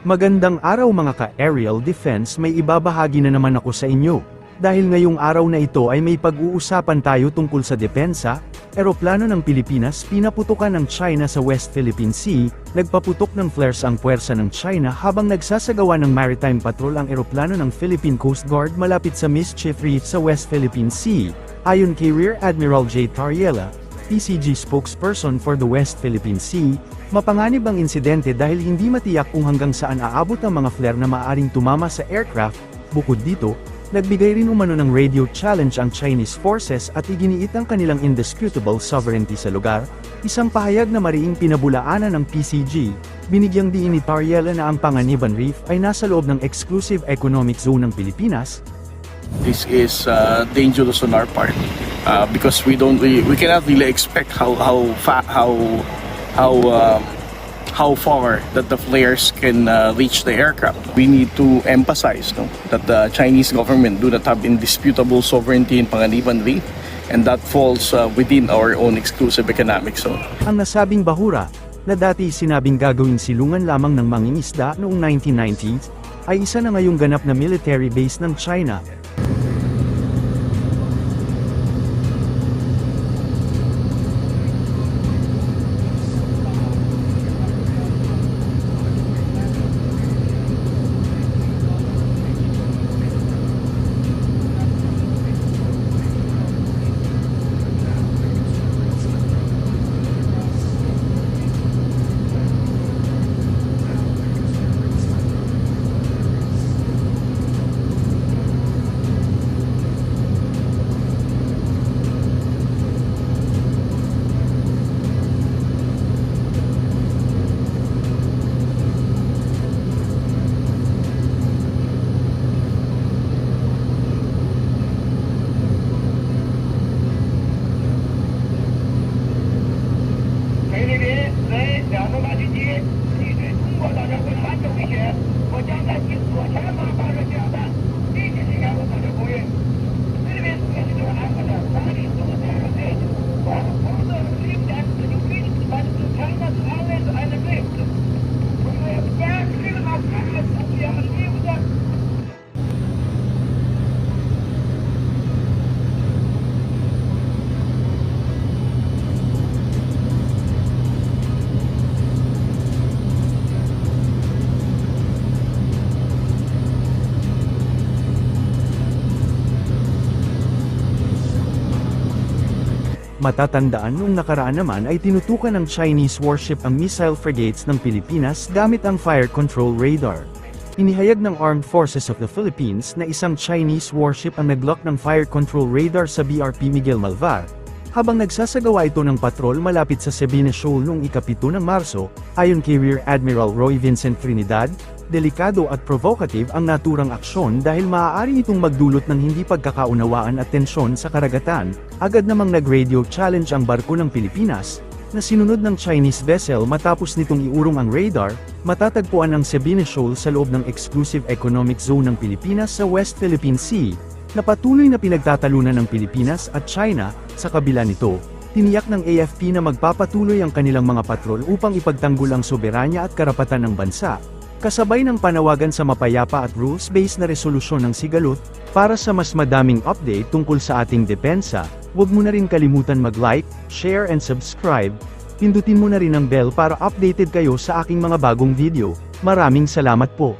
Magandang araw mga ka-aerial defense, may ibabahagi na naman ako sa inyo. Dahil ngayong araw na ito ay may pag-uusapan tayo tungkol sa depensa, eroplano ng Pilipinas pinaputukan ng China sa West Philippine Sea, nagpaputok ng flares ang puwersa ng China habang nagsasagawa ng maritime patrol ang eroplano ng Philippine Coast Guard malapit sa Mischief Reef sa West Philippine Sea, ayon kay Rear Admiral J. Tariela, PCG spokesperson for the West Philippine Sea. Mapanganib ang insidente dahil hindi matiyak kung hanggang saan aabot ang mga flare na maaaring tumama sa aircraft. Bukod dito, nagbigay rin umano ng radio challenge ang Chinese forces at iginiit ang kanilang indisputable sovereignty sa lugar, isang pahayag na mariing pinabulaanan ng PCG. Binigyang diin ni Tariela na ang Panganiban Reef ay nasa loob ng exclusive economic zone ng Pilipinas. This is dangerous on our part because we cannot really expect how far that the flares can reach the aircraft. We need to emphasize that the Chinese government do not have indisputable sovereignty in Panganiban Reef, and that falls within our own exclusive economic zone. Ang nasabing bahura, na dati sinabing gagawing silungan lamang ng mangingisda noong 1990s, ay isa na ngayong ganap na military base ng China. Matatandaan noong nakaraan naman ay tinutukan ng Chinese warship ang missile frigates ng Pilipinas gamit ang fire control radar. Inihayag ng Armed Forces of the Philippines na isang Chinese warship ang naglock ng fire control radar sa BRP Miguel Malvar, habang nagsasagawa ito ng patrol malapit sa Sabina Shoal noong ika-7 ng Marso, ayon kay Rear Admiral Roy Vincent Trinidad. Delikado at provocative ang naturang aksyon dahil maaari itong magdulot ng hindi pagkakaunawaan at tensyon sa karagatan. Agad namang nag-radio challenge ang barko ng Pilipinas, na sinunod ng Chinese vessel matapos nitong iurong ang radar. Matatagpuan ang Sabina Shoal sa loob ng exclusive economic zone ng Pilipinas sa West Philippine Sea, na patuloy na pinagtatalunan ng Pilipinas at China. Sa kabila nito, tiniyak ng AFP na magpapatuloy ang kanilang mga patrol upang ipagtanggol ang soberanya at karapatan ng bansa, kasabay ng panawagan sa mapayapa at rules-based na resolusyon ng Sigalot. Para sa mas madaming update tungkol sa ating depensa, huwag mo na rin kalimutan mag-like, share and subscribe. Pindutin mo na rin ang bell para updated kayo sa aking mga bagong video. Maraming salamat po.